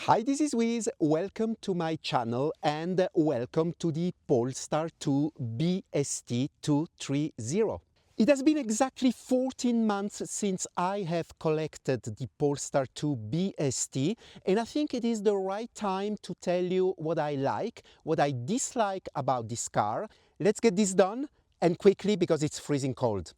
Hi, this is Wiz. Welcome to my channel and welcome to the Polestar 2 BST230. It has been exactly 14 months since I have collected the Polestar 2 BST, and I think it is the right time to tell you what I like, what I dislike about this car. Let's get this done, and quickly because it's freezing cold.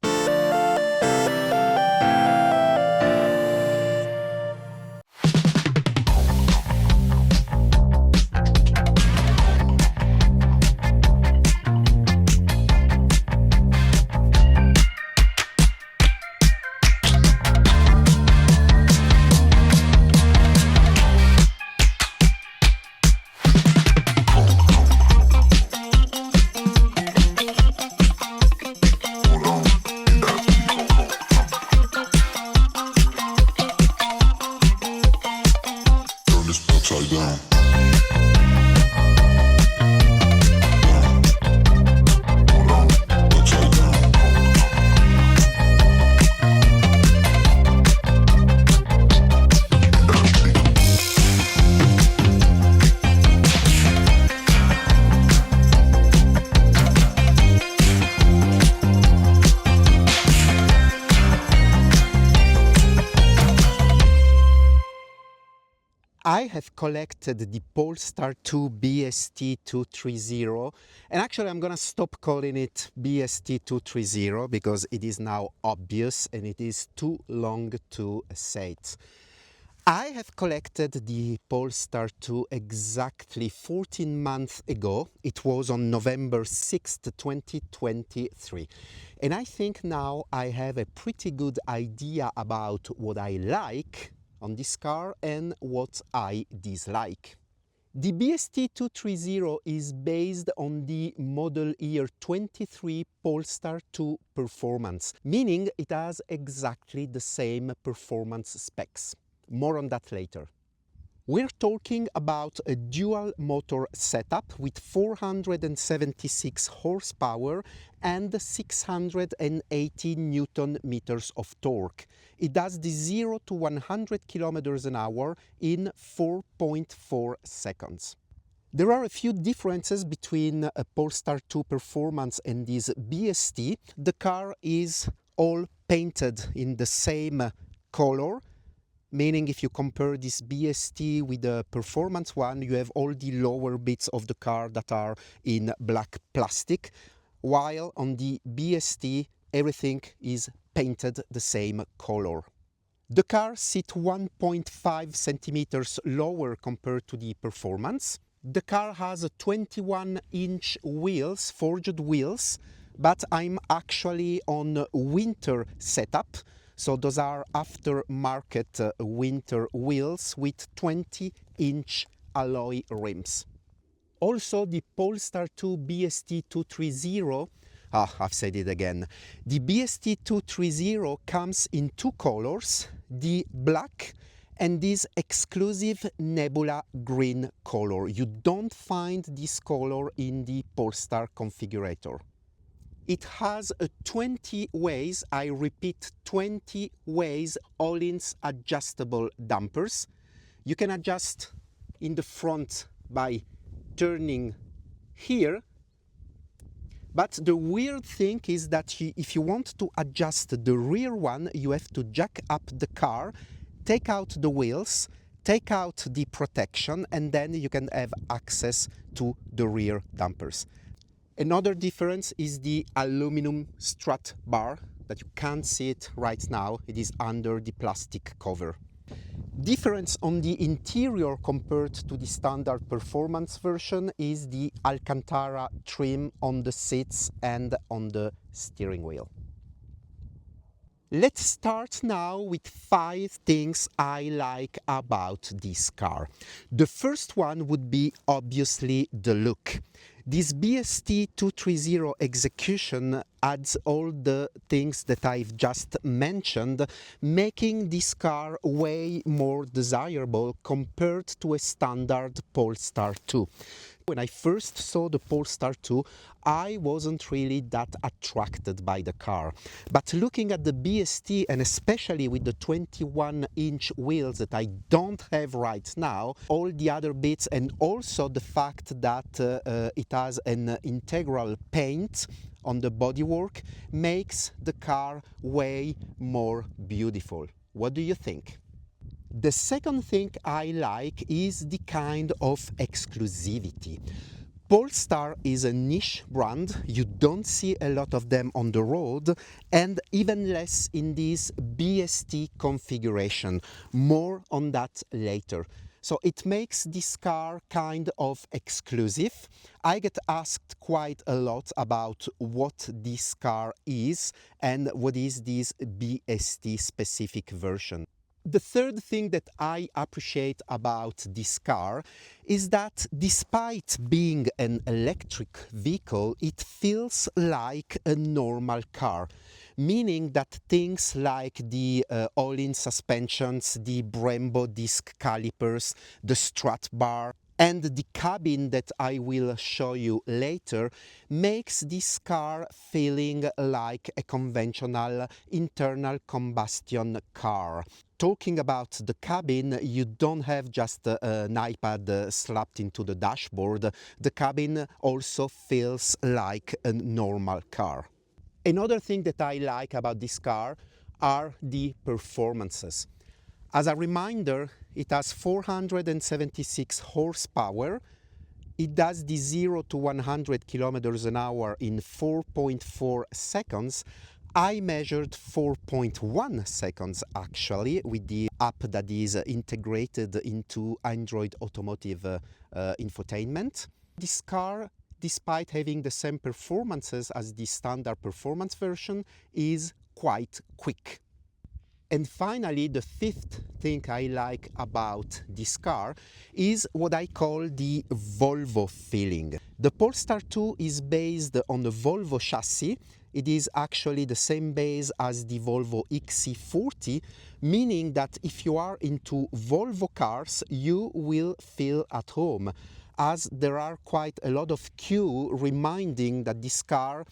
I have collected the Polestar 2 BST230, and actually I'm gonna stop calling it BST230 because it is now obvious and it is too long to say it. I have collected the Polestar 2 exactly 14 months ago. It was on November 6th, 2023. And I think now I have a pretty good idea about what I like on this car and what I dislike. The BST230 is based on the model year 23 Polestar 2 performance, meaning it has exactly the same performance specs. More on that later. We're talking about a dual motor setup with 476 horsepower and 680 Newton meters of torque. It does the 0 to 100 kilometers an hour in 4.4 seconds. There are a few differences between a Polestar 2 performance and this BST. The car is all painted in the same color, meaning if you compare this BST with the performance one, you have all the lower bits of the car that are in black plastic, while on the BST everything is painted the same color. The car sits 1.5 centimeters lower compared to the performance. The car has a 21-inch wheels, forged wheels, but I'm actually on winter setup. So those are aftermarket winter wheels with 20-inch alloy rims. Also, the Polestar 2 BST230, I've said it again. The BST230 comes in two colors, the black and this exclusive nebula green color. You don't find this color in the Polestar configurator. It has a 20 ways, I repeat, 20 ways all-ins adjustable dampers. You can adjust in the front by turning here. But the weird thing is that if you want to adjust the rear one, you have to jack up the car, take out the wheels, take out the protection, and then you can have access to the rear dampers. Another difference is the aluminum strut bar that you can't see it right now. It is under the plastic cover. Difference on the interior compared to the standard performance version is the Alcantara trim on the seats and on the steering wheel. Let's start now with 5 things I like about this car. The first one would be obviously the look. This BST230 execution adds all the things that I've just mentioned, making this car way more desirable compared to a standard Polestar 2. When I first saw the Polestar 2, I wasn't really that attracted by the car. But looking at the BST, and especially with the 21-inch wheels that I don't have right now, all the other bits, and also the fact that it has an integral paint on the bodywork, makes the car way more beautiful. What do you think? The second thing I like is the kind of exclusivity. Polestar is a niche brand, you don't see a lot of them on the road, and even less in this BST configuration. More on that later. So it makes this car kind of exclusive. I get asked quite a lot about what this car is and what is this BST specific version. The third thing that I appreciate about this car is that despite being an electric vehicle, it feels like a normal car, meaning that things like the all-in suspensions, the Brembo disc calipers, the strut bar, and the cabin that I will show you later makes this car feeling like a conventional internal combustion car. Talking about the cabin, you don't have just an iPad slapped into the dashboard. The cabin also feels like a normal car. Another thing that I like about this car are the performances. As a reminder, it has 476 horsepower. It does the 0 to 100 kilometers an hour in 4.4 seconds. I measured 4.1 seconds actually with the app that is integrated into Android Automotive infotainment. This car, despite having the same performances as the standard performance version, is quite quick. And finally, the fifth thing I like about this car is what I call the Volvo feeling. The Polestar 2 is based on the Volvo chassis. It is actually the same base as the Volvo XC40, meaning that if you are into Volvo cars, you will feel at home, as there are quite a lot of cue reminding that this car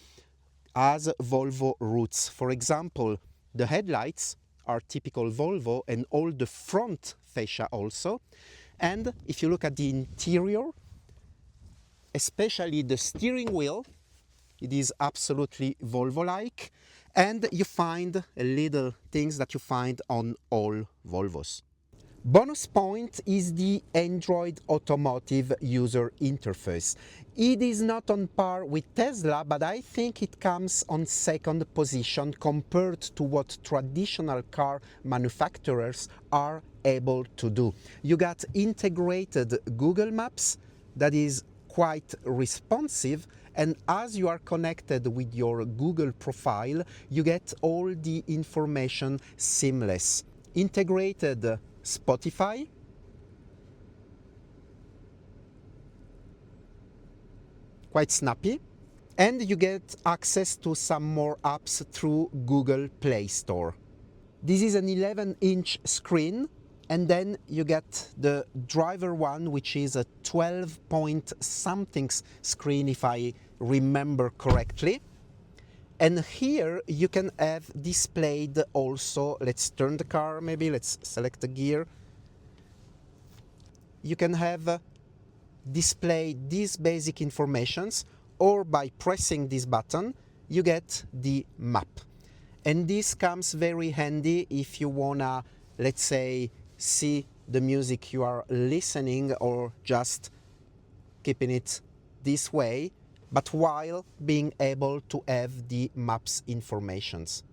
has Volvo roots. For example, the headlights are typical Volvo and all the front fascia also. And if you look at the interior, especially the steering wheel, it is absolutely Volvo-like, and you find little things that you find on all Volvos. Bonus point is the Android Automotive user interface. It is not on par with Tesla, but I think it comes on second position compared to what traditional car manufacturers are able to do. You got integrated Google Maps that is quite responsive, and as you are connected with your Google profile, you get all the information seamless. Integrated Spotify, quite snappy, and you get access to some more apps through Google Play Store. This is an 11-inch screen, and then you get the driver one, which is a 12-point-something screen, if I remember correctly. And here you can have displayed also, let's turn the car maybe, let's select the gear. You can have displayed these basic informations, or by pressing this button, you get the map. And this comes very handy if you wanna, let's say, see the music you are listening or just keeping it this way, but while being able to have the maps informations.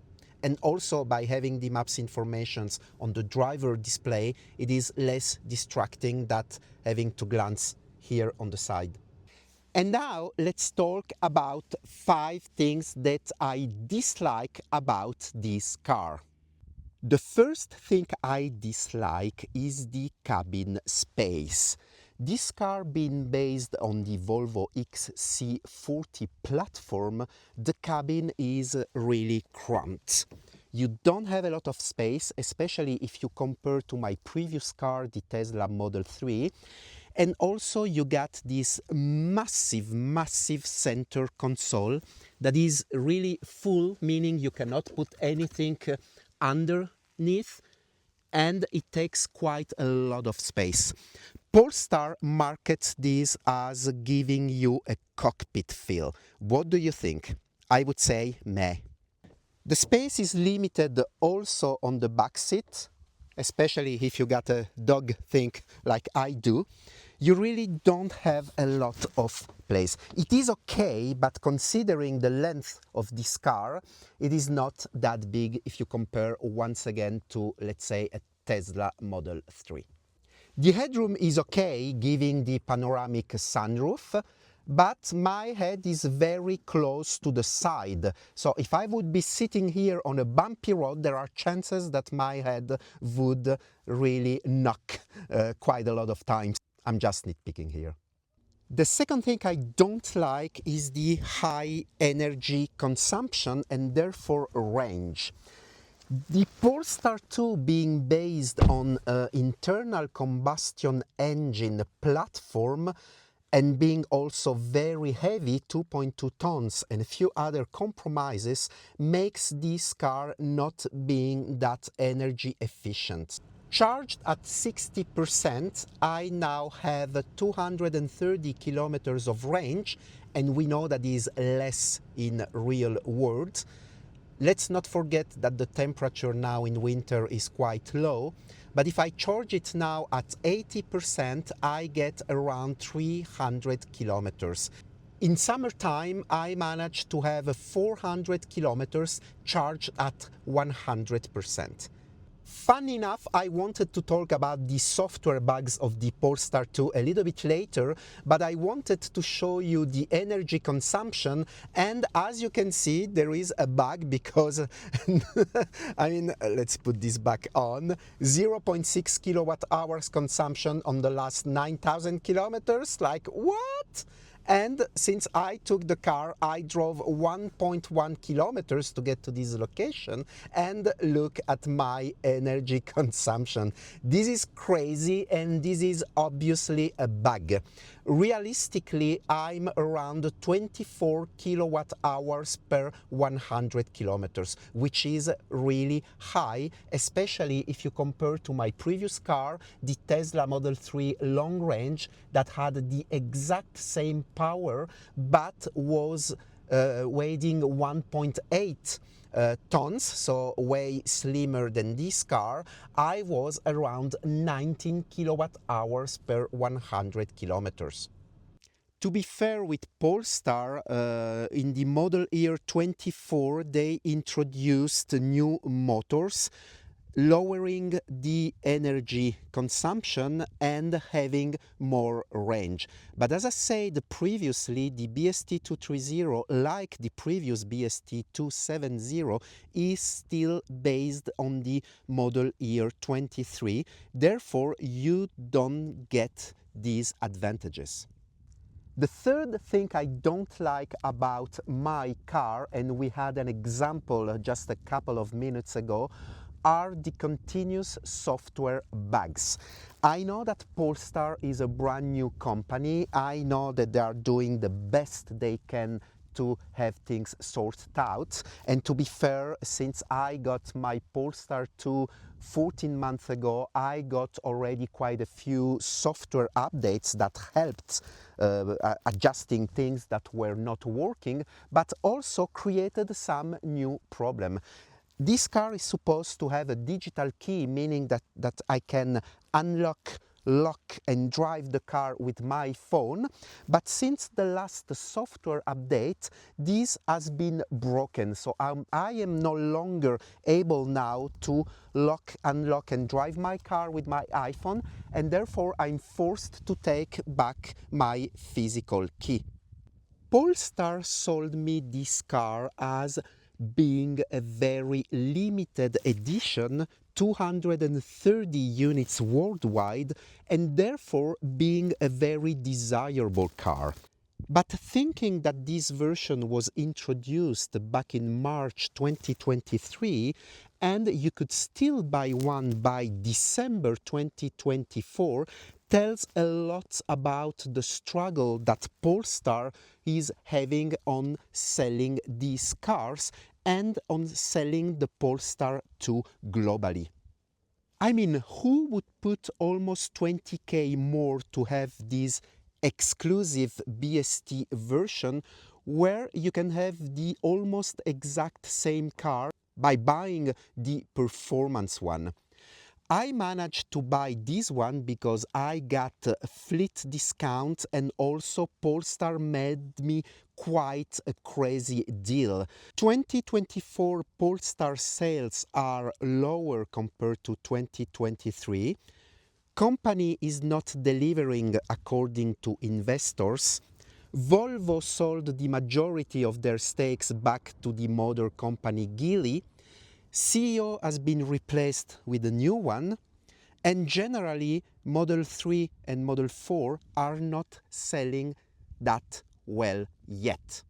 And also by having the maps informations on the driver display, it is less distracting than having to glance here on the side. And now let's talk about 5 things that I dislike about this car. The first thing I dislike is the cabin space. This car being based on the Volvo XC40 platform, the cabin is really cramped. You don't have a lot of space, especially if you compare to my previous car, the Tesla Model 3. And also you got this massive center console that is really full, meaning you cannot put anything underneath, and it takes quite a lot of space. Polestar markets this as giving you a cockpit feel. What do you think? I would say meh. The space is limited also on the back seat, especially if you got a dog thing like I do. You really don't have a lot of place. It is okay, but considering the length of this car, it is not that big if you compare once again to, let's say, a Tesla Model 3. The headroom is okay, giving the panoramic sunroof, but my head is very close to the side. So if I would be sitting here on a bumpy road, there are chances that my head would really knock quite a lot of times. I'm just nitpicking here. The second thing I don't like is the high energy consumption and therefore range. The Polestar 2 being based on an internal combustion engine platform and being also very heavy, 2.2 tons, and a few other compromises, makes this car not being that energy efficient. Charged at 60%, I now have 230 kilometers of range, and we know that is less in real world. Let's not forget that the temperature now in winter is quite low, but if I charge it now at 80%, I get around 300 kilometers. In summertime, I managed to have 400 kilometers charged at 100%. Fun enough, I wanted to talk about the software bugs of the Polestar 2 a little bit later, but I wanted to show you the energy consumption, and as you can see, there is a bug because, I mean, let's put this back on, 0.6 kilowatt hours consumption on the last 9,000 kilometers, like what? And since I took the car, I drove 1.1 kilometers to get to this location, and look at my energy consumption. This is crazy, and this is obviously a bug. Realistically, I'm around 24 kilowatt hours per 100 kilometers, which is really high, especially if you compare to my previous car, the Tesla Model 3 long range, that had the exact same power but was weighing 1.8 tons, so way slimmer than this car. I was around 19 kilowatt hours per 100 kilometers. To be fair with Polestar, in the model year 24 they introduced new motors, lowering the energy consumption and having more range. But as I said previously, the BST230, like the previous BST270, is still based on the model year 23. Therefore, you don't get these advantages. The third thing I don't like about my car, and we had an example just a couple of minutes ago, are the continuous software bugs. I know that Polestar is a brand new company. I know that they are doing the best they can to have things sorted out. And to be fair, since I got my Polestar 2 14 months ago, I got already quite a few software updates that helped adjusting things that were not working, but also created some new problem. This car is supposed to have a digital key, meaning that I can unlock, lock and drive the car with my phone, but since the last software update, this has been broken. So I am no longer able now to lock, unlock and drive my car with my iPhone, and therefore I'm forced to take back my physical key. Polestar sold me this car as being a very limited edition, 230 units worldwide, and therefore being a very desirable car. But thinking that this version was introduced back in March 2023 and you could still buy one by December 2024, tells a lot about the struggle that Polestar is having on selling these cars and on selling the Polestar 2 globally. I mean, who would put almost 20k more to have this exclusive BST version where you can have the almost exact same car by buying the performance one? I managed to buy this one because I got a fleet discount, and also Polestar made me quite a crazy deal. 2024 Polestar sales are lower compared to 2023. Company is not delivering according to investors. Volvo sold the majority of their stakes back to the mother company Geely. CEO has been replaced with a new one, and generally Model 3 and Model 4 are not selling that well yet.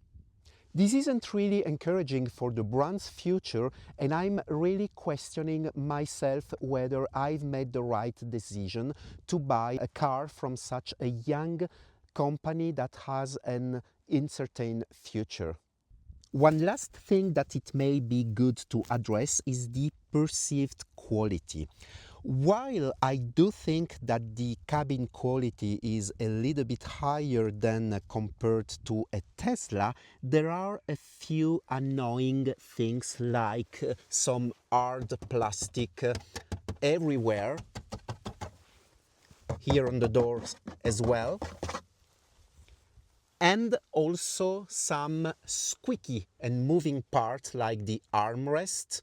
This isn't really encouraging for the brand's future, and I'm really questioning myself whether I've made the right decision to buy a car from such a young company that has an uncertain future. One last thing that it may be good to address is the perceived quality. While I do think that the cabin quality is a little bit higher than compared to a Tesla, there are a few annoying things like some hard plastic everywhere, here on the doors as well, and also some squeaky and moving parts like the armrest.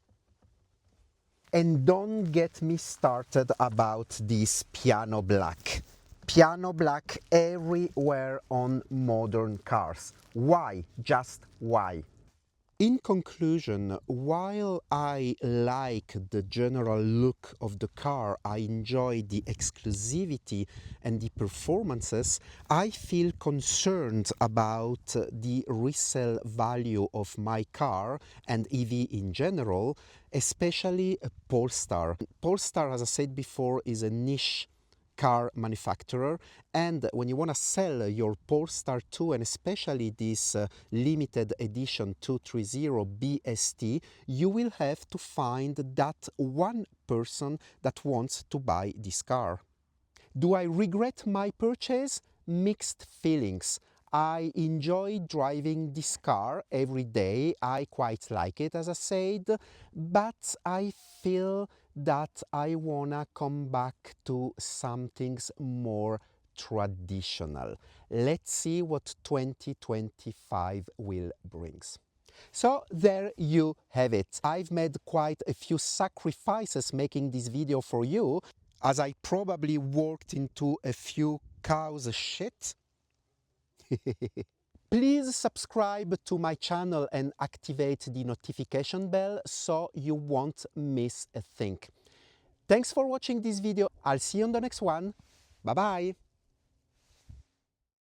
And don't get me started about this piano black. Piano black everywhere on modern cars. Why? Just why? In conclusion, while I like the general look of the car, I enjoy the exclusivity and the performances, I feel concerned about the resale value of my car and EV in general, especially Polestar. Polestar, as I said before, is a niche car manufacturer, and when you want to sell your Polestar 2 and especially this limited edition 230 BST, you will have to find that one person that wants to buy this car. Do I regret my purchase? Mixed feelings. I enjoy driving this car every day. I quite like it, as I said, but I feel that I wanna come back to something more traditional. Let's see what 2025 will brings. So there you have it. I've made quite a few sacrifices making this video for you, as I probably walked into a few cows' shit. Please subscribe to my channel and activate the notification bell so you won't miss a thing. Thanks for watching this video. I'll see you on the next one. Bye bye.